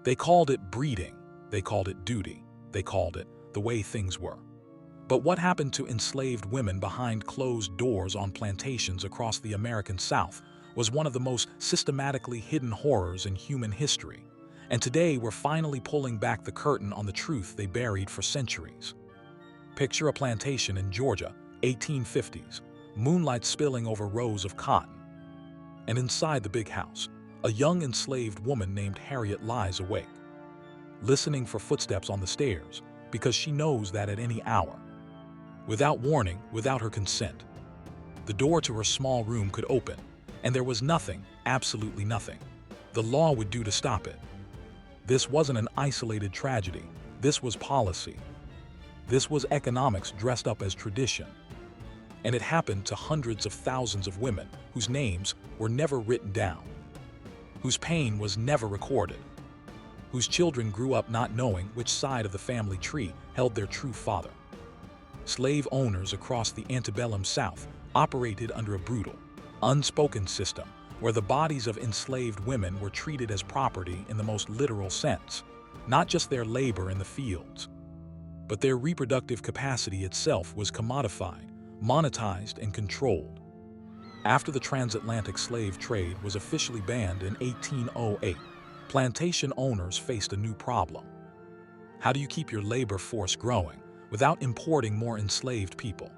They called it breeding, they called it duty, they called it the way things were. But what happened to enslaved women behind closed doors on plantations across the American South was one of the most systematically hidden horrors in human history. And today we're finally pulling back the curtain on the truth they buried for centuries. Picture a plantation in Georgia, 1850s, moonlight spilling over rows of cotton. And inside the big house, a young enslaved woman named Harriet lies awake, listening for footsteps on the stairs because she knows that at any hour, without warning, without her consent, the door to her small room could open, and there was nothing, absolutely nothing, the law would do to stop it. This wasn't an isolated tragedy. This was policy. This was economics dressed up as tradition. And it happened to hundreds of thousands of women whose names were never written down, whose pain was never recorded, whose children grew up not knowing which side of the family tree held their true father. Slave owners across the antebellum South operated under a brutal, unspoken system where the bodies of enslaved women were treated as property in the most literal sense, not just their labor in the fields, but their reproductive capacity itself was commodified, monetized, and controlled. After the transatlantic slave trade was officially banned in 1808, plantation owners faced a new problem. How do you keep your labor force growing without importing more enslaved people?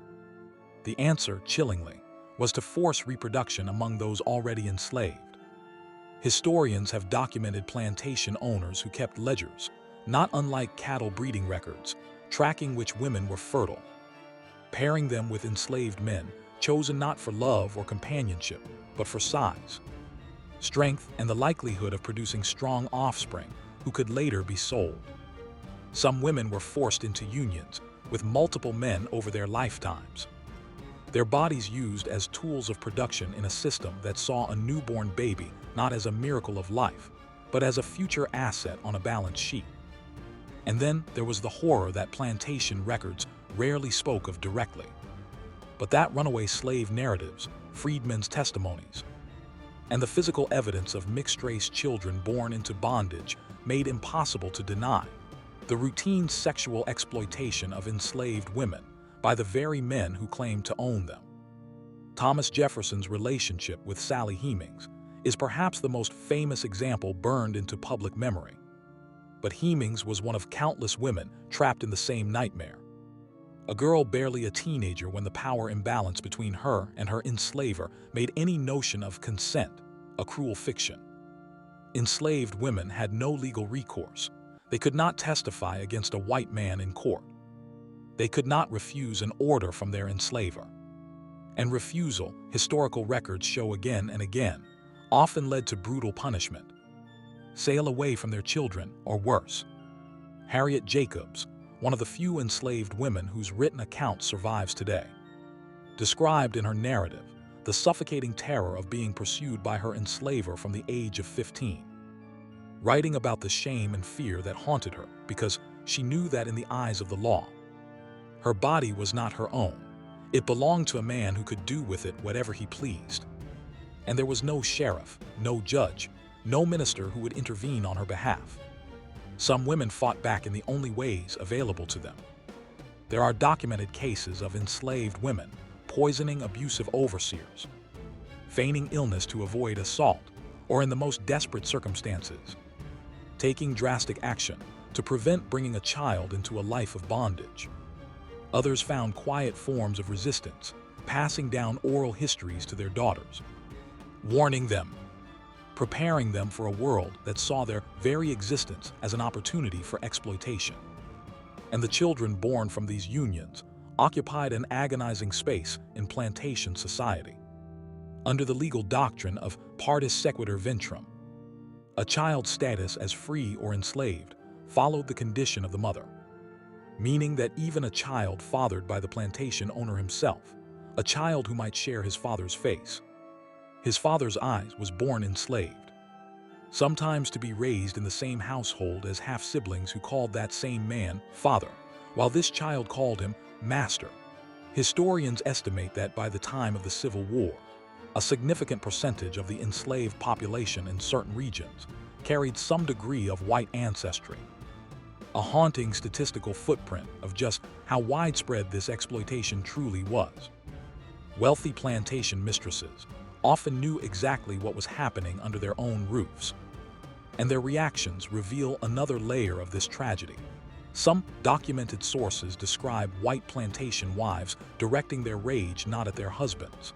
The answer, chillingly, was to force reproduction among those already enslaved. Historians have documented plantation owners who kept ledgers, not unlike cattle breeding records, tracking which women were fertile, pairing them with enslaved men chosen not for love or companionship, but for size, strength, and the likelihood of producing strong offspring who could later be sold. Some women were forced into unions with multiple men over their lifetimes, their bodies used as tools of production in a system that saw a newborn baby not as a miracle of life, but as a future asset on a balance sheet. And then there was the horror that plantation records rarely spoke of directly, but that runaway slave narratives, freedmen's testimonies, and the physical evidence of mixed-race children born into bondage made impossible to deny. The routine sexual exploitation of enslaved women by the very men who claimed to own them. Thomas Jefferson's relationship with Sally Hemings is perhaps the most famous example burned into public memory. But Hemings was one of countless women trapped in the same nightmare. A girl barely a teenager when the power imbalance between her and her enslaver made any notion of consent a cruel fiction. Enslaved women had no legal recourse. They could not testify against a white man in court. They could not refuse an order from their enslaver. And refusal, historical records show again and again, often led to brutal punishment. Sail away from their children, or worse. Harriet Jacobs, one of the few enslaved women whose written account survives today, described in her narrative the suffocating terror of being pursued by her enslaver from the age of 15, writing about the shame and fear that haunted her because she knew that in the eyes of the law, her body was not her own. It belonged to a man who could do with it whatever he pleased. And there was no sheriff, no judge, no minister who would intervene on her behalf. Some women fought back in the only ways available to them. There are documented cases of enslaved women poisoning abusive overseers, feigning illness to avoid assault, or in the most desperate circumstances, taking drastic action to prevent bringing a child into a life of bondage. Others found quiet forms of resistance, passing down oral histories to their daughters, warning them, preparing them for a world that saw their very existence as an opportunity for exploitation. And the children born from these unions occupied an agonizing space in plantation society. Under the legal doctrine of partis sequitur ventrum, a child's status as free or enslaved followed the condition of the mother, meaning that even a child fathered by the plantation owner himself, a child who might share his father's face, his father's eyes, was born enslaved, sometimes to be raised in the same household as half-siblings who called that same man father, while this child called him master. Historians estimate that by the time of the Civil War, a significant percentage of the enslaved population in certain regions carried some degree of white ancestry. A haunting statistical footprint of just how widespread this exploitation truly was. Wealthy plantation mistresses often knew exactly what was happening under their own roofs, and their reactions reveal another layer of this tragedy. Some documented sources describe white plantation wives directing their rage not at their husbands,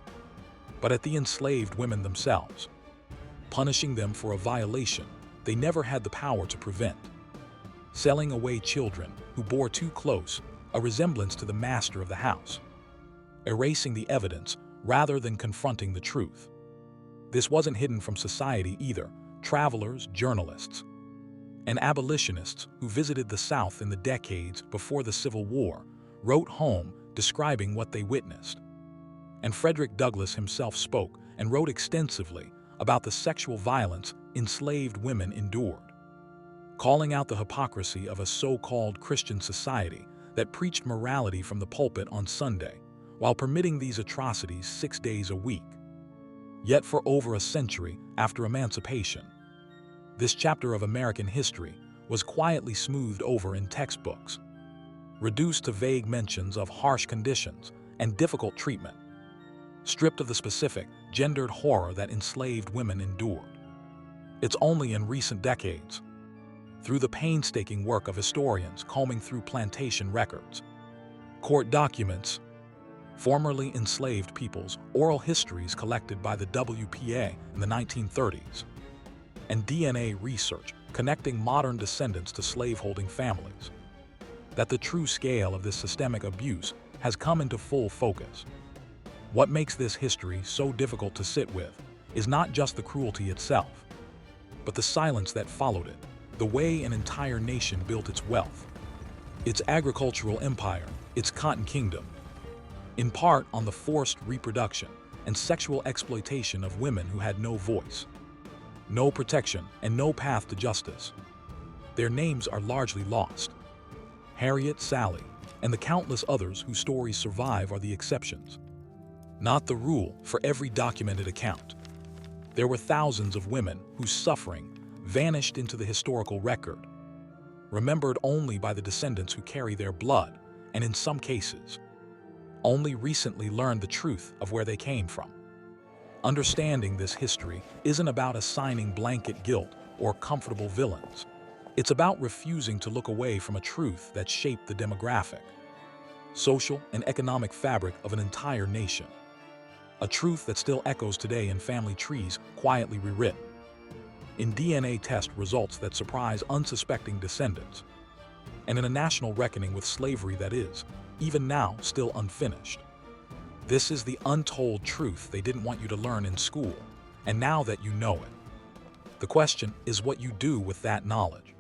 but at the enslaved women themselves, punishing them for a violation they never had the power to prevent. Selling away children who bore too close a resemblance to the master of the house, erasing the evidence rather than confronting the truth. This wasn't hidden from society either. Travelers, journalists, and abolitionists who visited the South in the decades before the Civil War wrote home describing what they witnessed. And Frederick Douglass himself spoke and wrote extensively about the sexual violence enslaved women endured, calling out the hypocrisy of a so-called Christian society that preached morality from the pulpit on Sunday, while permitting these atrocities 6 days a week. Yet for over a century after emancipation, this chapter of American history was quietly smoothed over in textbooks, reduced to vague mentions of harsh conditions and difficult treatment, stripped of the specific, gendered horror that enslaved women endured. It's only in recent decades, through the painstaking work of historians combing through plantation records, court documents, formerly enslaved peoples' oral histories collected by the WPA in the 1930s, and DNA research connecting modern descendants to slaveholding families, that the true scale of this systemic abuse has come into full focus. What makes this history so difficult to sit with is not just the cruelty itself, but the silence that followed it, the way an entire nation built its wealth, its agricultural empire, its cotton kingdom, in part on the forced reproduction and sexual exploitation of women who had no voice, no protection, and no path to justice. Their names are largely lost. Harriet, Sally, and the countless others whose stories survive are the exceptions, not the rule for every documented account. There were thousands of women whose suffering vanished into the historical record, remembered only by the descendants who carry their blood, and in some cases, only recently learned the truth of where they came from. Understanding this history isn't about assigning blanket guilt or comfortable villains. It's about refusing to look away from a truth that shaped the demographic, social, and economic fabric of an entire nation. A truth that still echoes today in family trees quietly rewritten, in DNA test results that surprise unsuspecting descendants, and in a national reckoning with slavery that is, even now, still unfinished. This is the untold truth they didn't want you to learn in school, and now that you know it, the question is what you do with that knowledge.